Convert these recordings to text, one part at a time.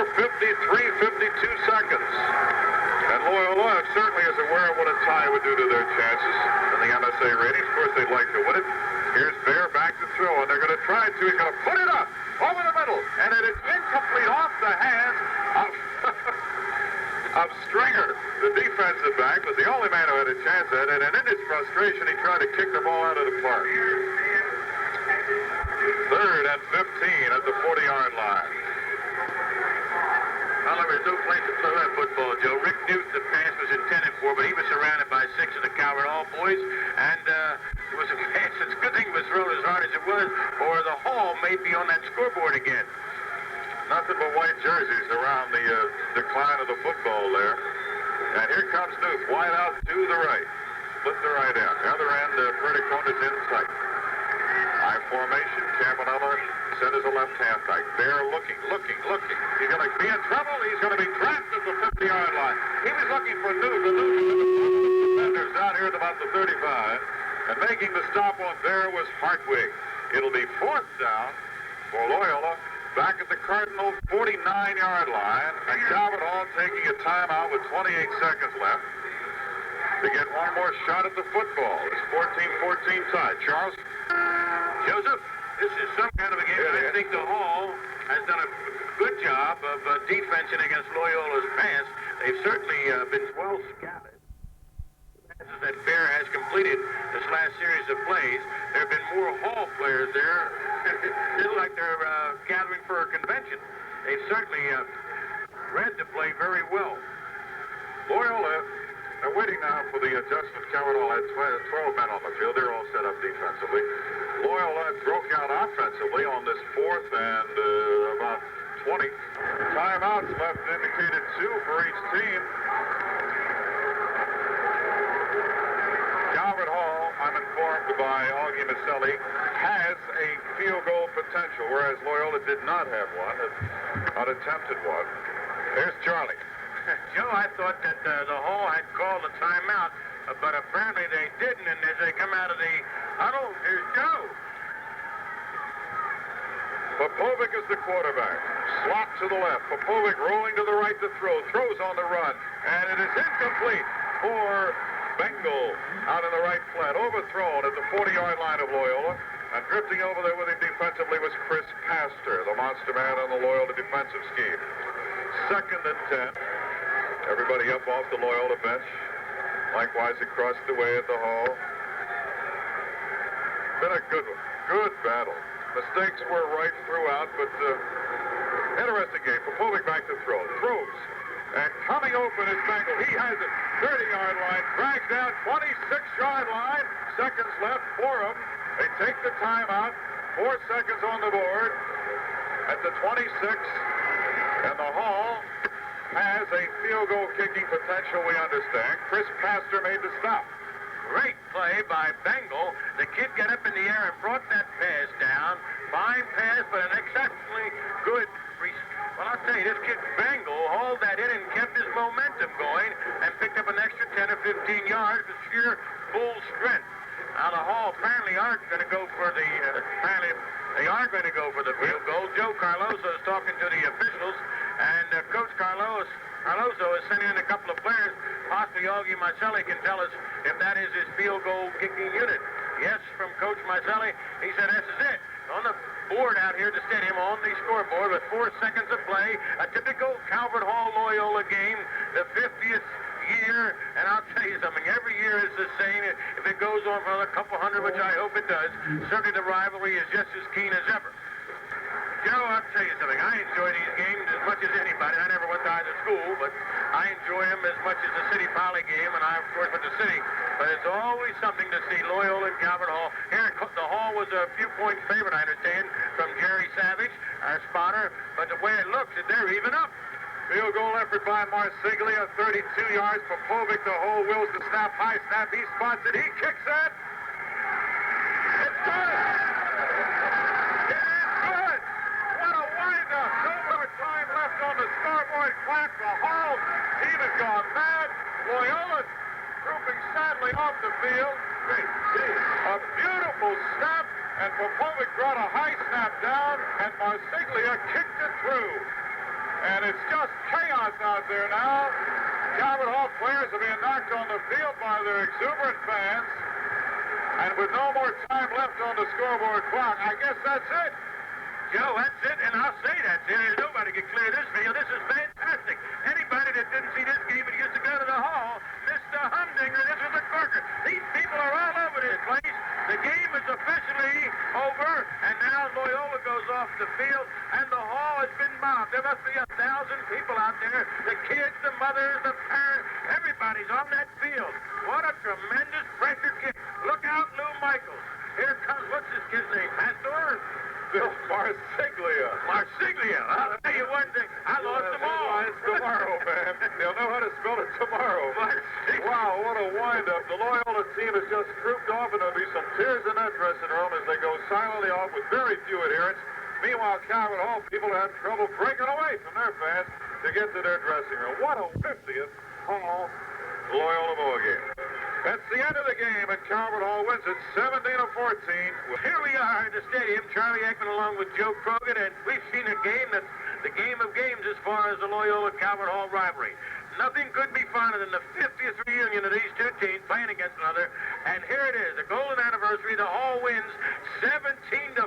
4:53.52 seconds. And Loyola certainly is aware of what a tie would do to their chances in the MSA ratings. Of course, they'd like to win it. Here's Bear back to throw, and they're going to try to. He's going to put it up over the middle, and it is incomplete off the hands of Stringer. The defensive back was the only man who had a chance at it, and in his frustration, he tried to kick the ball out of the park. 3rd and 15 at the 40-yard line. Well, there was no place to throw that football, Joe. Rick knew the pass was intended for, but he was surrounded by 6 of the Calvert Hall boys, and it was a pass. It's a good thing it was thrown as hard as it was, or the Hall may be on that scoreboard again. Nothing but white jerseys around the decline of the football there. And here comes Newth, wide out to the right. Split the right end. The other end, Perdiccone is in sight. High formation, Campanella centers a left-hand back. Bear looking. He's going to be in trouble. He's going to be trapped at the 50-yard line. He was looking for Newth. The defenders out here at about the 35. And making the stop on Bear was Hartwig. It'll be 4th down for Loyola. Back at the Cardinal 49-yard line. And Calvert Hall taking a timeout with 28 seconds left to get one more shot at the football. It's 14-14 tie. Charles? Joseph, this is some kind of a game. I think the Hall has done a good job of defensing against Loyola's pass. They've certainly been well scouted. Passes that Bear has completed this last series of plays. There have been more Hall players there. It looks like they're gathering for a convention. They've certainly read the play very well. Loyola, they're waiting now for the adjustment. Calvert Hall had 12 men on the field. They're all set up defensively. Loyola broke out offensively on this 4th and about 20. Timeouts left indicated 2 for each team. Calvert Hall, I'm informed by Augie Maselli, has a field goal potential, whereas Loyola did not have one, not attempted one. There's Charlie. Joe, I thought that the Hall had called a timeout, but apparently they didn't, and as they come out of the huddle, here's Joe. Popovic is the quarterback. Slot to the left. Popovic rolling to the right to throw. Throws on the run. And it is incomplete for Bengal out in the right flat. Overthrown at the 40-yard line of Loyola. And drifting over there with him defensively was Chris Pastor, the monster man on the Loyola defensive scheme. 2nd and 10. Everybody up off the Loyola bench. Likewise across the way at the Hall. Been a good one. Good battle. Mistakes were right throughout, but interesting game. Popovic back to throw. Throws. And coming open is Bengal. He has it. 30-yard line. Drags down 26-yard line. Seconds left for him. They take the timeout. 4 seconds on the board at the 26. And the Hall has a field goal kicking potential, we understand. Chris Pastor made the stop. Great play by Bengal. The kid got up in the air and brought that pass down. Fine pass, but an exceptionally good well, I'll tell you, this kid Bengal hauled that in and kept his momentum going and picked up an extra 10 or 15 yards with sheer full strength. Now the Hall apparently aren't going to go for the field goal. Joe Carloso is talking to the officials, and Coach Carloso is sending in a couple of players. Possibly Augie Maselli can tell us if that is his field goal kicking unit. Yes, from Coach Maselli, he said this is it. On the board out here at the stadium, on the scoreboard with 4 seconds of play, a typical Calvert Hall Loyola game, the 50th year, and I'll tell you something, every year is the same. If it goes on for another couple hundred, which I hope it does, certainly the rivalry is just as keen as ever. Joe, I'll tell you something, I enjoy these games as much as anybody. I never went to either school, but I enjoy them as much as the City Poly game, and I, of course, went to City. But it's always something to see Loyola and Calvert Hall. Here, the Hall was a few-point favorite, I understand, from Jerry Savage, our spotter, but the way it looks, they're even up. Field goal effort by Marsiglia, 32 yards. Popovic, the hole, wills to snap, high snap. He spots it, he kicks it. It's good. It is good. What a windup. No more time left on the scoreboard clock. The Hall team has gone mad. Loyola's trooping sadly off the field. A beautiful snap, and Popovic brought a high snap down, and Marsiglia kicked it through. And it's just chaos out there now. Calvert Hall players are being knocked on the field by their exuberant fans. And with no more time left on the scoreboard clock, I guess that's it. Joe, that's it, and I'll say that's it. There's nobody can clear this field. This is fantastic. Anybody that didn't see this game and used to go to the hall missed a humdinger. This is a corker. These people are all over this place. The game is officially over, and now Loyola goes off the field, and the hall has been mobbed. There must be 1,000 people out there. The kids, the mothers, the parents, everybody's on that field. What a tremendous pressure kick. Look out, Lou Michaels. Here comes, what's this kid's name, Pastor? Marsiglia. Marsiglia. I'll tell you one thing. I lost them all. It's tomorrow, man. They'll know how to spell it tomorrow. Marsiglia. Wow, what a wind-up. The Loyola team has just trooped off, and there'll be some tears in that dressing room as they go silently off with very few adherents. Meanwhile, Calvert Hall people had trouble breaking away from their fans to get to their dressing room. What a 50th Hall Loyola ball game. That's the end of the game, and Calvert Hall wins it 17-14. Here we are at the stadium, Charlie Aikman along with Joe Krogan, and we've seen a game that's the game of games as far as the Loyola-Calvert Hall rivalry. Nothing could be finer than the 50th reunion of these two teams playing against another. And here it is, the golden anniversary. The Hall wins 17-14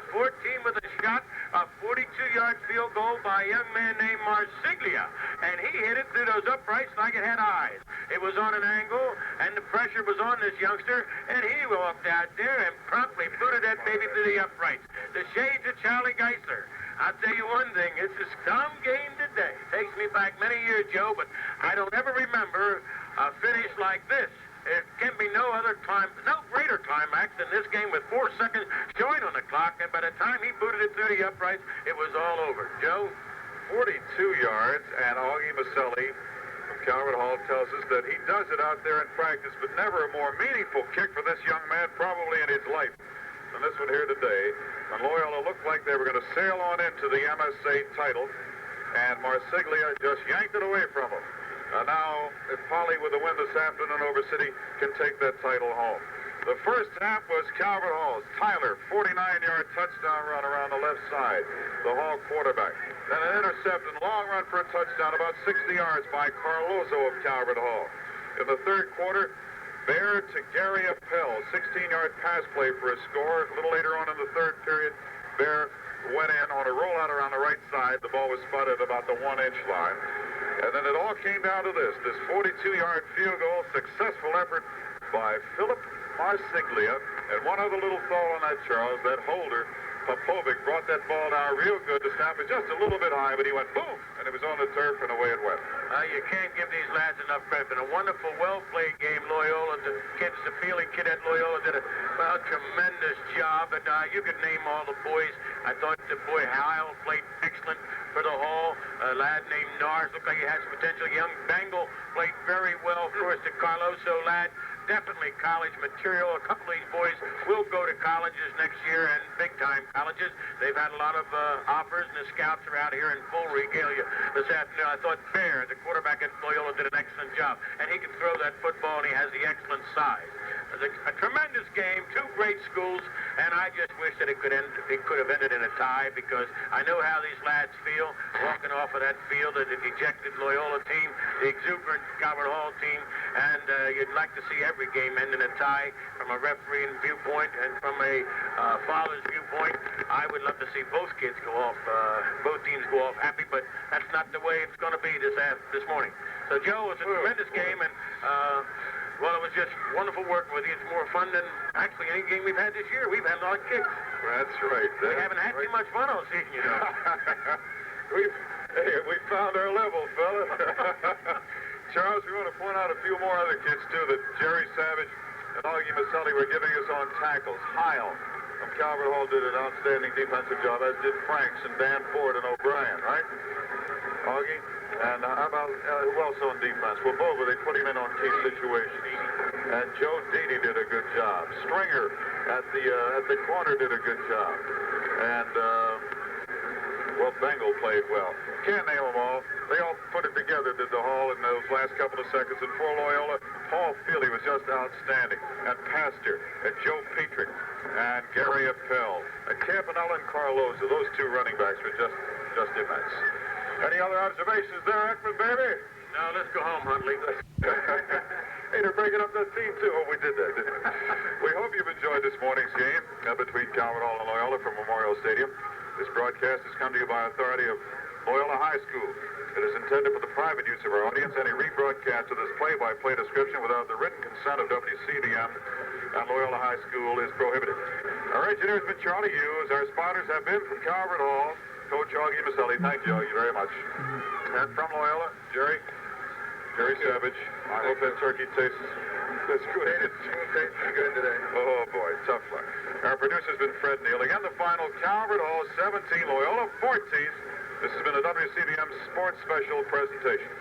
with a shot, a 42-yard field goal by a young man named Marsiglia. And he hit it through those uprights like it had eyes. It was on an angle, and the pressure was on this youngster, and he walked out there and promptly booted that baby through the uprights. The shades of Charlie Geisler. I'll tell you one thing, it's a scum game today. Takes me back many years, Joe, but I don't ever remember a finish like this. There can be no greater climax than this game with 4 seconds showing on the clock, and by the time he booted it through the uprights, it was all over. Joe? 42 yards, and Augie Maselli from Calvert Hall tells us that he does it out there in practice, but never a more meaningful kick for this young man probably in his life than this one here today. And Loyola looked like they were going to sail on into the MSA title, and Marsiglia just yanked it away from him. And now, if Polly, with a win this afternoon over City, can take that title home. The first half was Calvert Hall's. Tyler, 49-yard touchdown run around the left side, the Hall quarterback. Then an intercept and long run for a touchdown about 60 yards by Carlozo of Calvert Hall. In the third quarter, Bear to Gary Appel, 16-yard pass play for a score. A little later on in the third period, Bear went in on a rollout around the right side. The ball was spotted about the 1-inch line. And then it all came down to this 42-yard field goal, successful effort by Philip Marsiglia. And one other little thought on that, Charles, that holder, Popovic, brought that ball down real good to snap it just a little bit high, but he went boom, and it was on the turf, and away it went. You can't give these lads enough credit. A wonderful, well-played game. Loyola, the Fielding kid at Loyola did a tremendous job. And you could name all the boys. I thought the boy Hyle played excellent for the Hall. A lad named Nars looked like he had some potential. Young Bengal played very well. Of course, the Carloso lad, definitely college material. A couple of these boys will go to colleges next year, and big-time colleges. They've had a lot of offers, and the scouts are out here in full regalia this afternoon. I thought Bear, the quarterback at Loyola, did an excellent job, and he can throw that football, and he has the excellent size. A tremendous game, two great schools, and I just wish that it could have ended in a tie, because I know how these lads feel walking off of that field, the dejected Loyola team, the exuberant Calvert Hall team, and you'd like to see every game end in a tie from a refereeing viewpoint and from a father's viewpoint. I would love to see both kids go off, both teams go off happy, but that's not the way it's going to be this morning. So, Joe, it's a tremendous game, and well, it was just wonderful working with you. It's more fun than actually any game we've had this year. We've had a lot of kicks. That's right. We haven't had too much fun all season, you know. we found our level, fella. Charles, we want to point out a few more other kids, too, that Jerry Savage and Augie Maselli were giving us on tackles. Heil from Calvert Hall did an outstanding defensive job, as did Franks and Dan Ford and O'Brien, right? Augie? And how about who else on defense? Well, Boba, they put him in on key situations. And Joe Didi did a good job. Stringer at the corner did a good job. And well, Bengal played well. Can't name them all. They all put it together, did the Hall in those last couple of seconds. And for Loyola, Paul Feely was just outstanding. And Pastor, and Joe Petrick, and Gary Appel, and Campanella and Carlozo. Those two running backs were just immense. Any other observations there, Ekman, baby? Now, let's go home, Huntley. Hey, they're breaking up that team, too. Oh, we did that, didn't we? We hope you've enjoyed this morning's game between Calvert Hall and Loyola from Memorial Stadium. This broadcast has come to you by authority of Loyola High School. It is intended for the private use of our audience. Any rebroadcast of this play-by-play description without the written consent of WCBM and Loyola High School is prohibited. Our engineer has been Charlie Hughes. Our spotters have been from Calvert Hall, Coach Augie Maselli. Thank you, Augie, very much. And from Loyola, Jerry Savage. I hope that turkey tastes as good. It tastes good today. Oh, boy, tough luck. Our producer's been Fred Neal. Again, the final, Calvert Hall 17, Loyola 14. This has been a WCBM Sports Special presentation.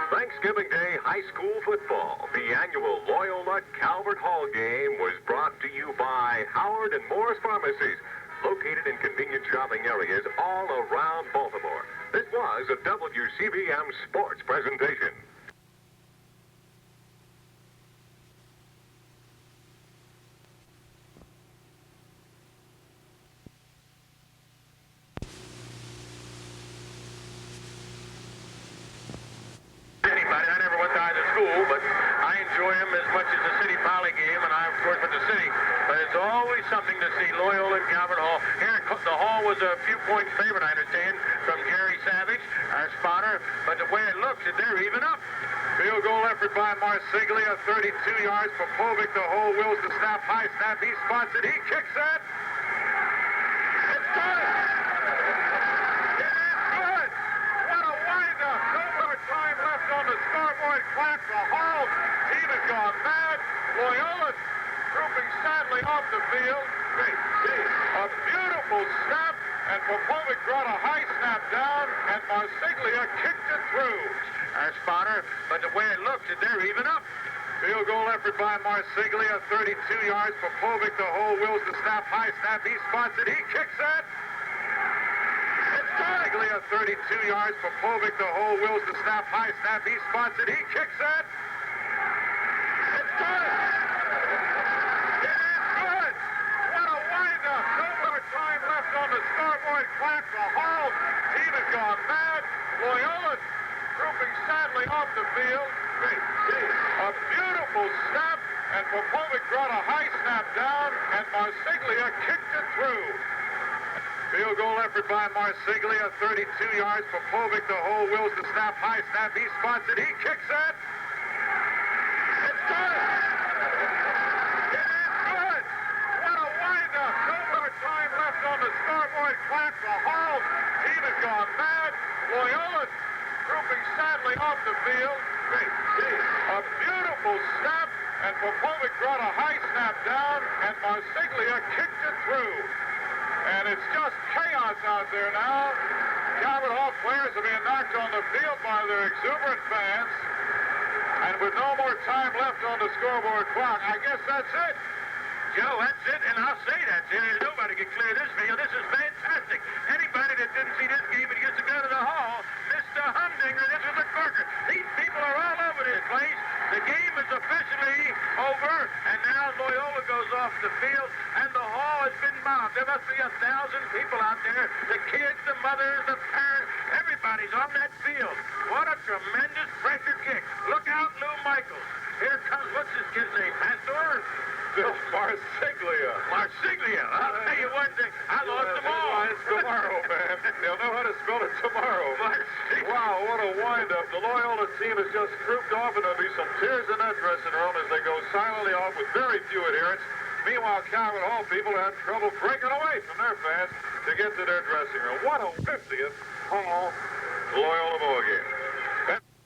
Thanksgiving Day High School Football, the annual Loyola Calvert Hall game, was brought to you by Howard and Morris Pharmacies, located in convenient shopping areas all around Baltimore. This was a WCBM Sports presentation. Anybody, I never went to either school, but I enjoy them as much as the City Poly game, and I, of course, went to City. But it's always something to see Loyola and Calvert Hall. Here, the Hall was a few-point favorite, I understand, from Jerry Savage, our spotter. But the way it looks, they're even up. Field goal effort by Marsiglia, 32 yards. Popovic, the hole, wills the snap, high snap. He spots it. He kicks it. It's good. It is good. What a windup. No more time left on the scoreboard clock. The Hall team has gone mad. Loyola trooping sadly off the field. A beautiful snap, and Popovic brought a high snap down, and Marsiglia kicked it through. Our spotter, but the way it looks, they're even up. Field goal effort by Marsiglia, 32 yards. Popovic, the hole, wills the snap, high snap. He spots it. He kicks it. It's Marsiglia, 32 yards. Popovic, the hole, wills the snap, high snap. He spots it. He kicks it. It's good. It is good. What a windup. No more time left on the scoreboard clock. The Hall team has gone mad. Loyola trooping sadly off the field. A beautiful snap, and Popovic brought a high snap down, and Marsiglia kicked it through. Field goal effort by Marsiglia, 32 yards. Popovic, the hole, wills the snap, high snap. He spots it. He kicks it. It's good. It is good. What a windup. No more time left on the scoreboard clock. The Hall team has gone mad. Loyola trooping sadly off the field. A beautiful snap, and Popovic brought a high snap down, and Marsiglia kicked it through. And it's just chaos out there now. Calvert Hall players are being knocked on the field by their exuberant fans. And with no more time left on the scoreboard clock, I guess that's it. Joe, that's it, and I'll say that's it. There's nobody can clear this field. This is fantastic. Anybody that didn't see this game and gets to go to the Hall, Mr. Humdinger, this is a corker. These people are all over this place. The game is officially over, and now Loyola goes off the field, and the Hall has been mobbed. There must be 1,000 people out there. The kids, the mothers, the parents, everybody's on that field. What a tremendous pressure kick. Look out, Lou Michaels. Here comes, what's this kid's name, Pastor? Marsiglia. Marsiglia. I'll tell you one thing. I lost them all. It's tomorrow, man. They'll know how to spell it tomorrow. Marsiglia. Wow, what a wind-up. The Loyola team has just trooped off, and there'll be some tears in that dressing room as they go silently off with very few adherents. Meanwhile, Calvert Hall people had trouble breaking away from their fans to get to their dressing room. What a 50th Hall Loyola ball game.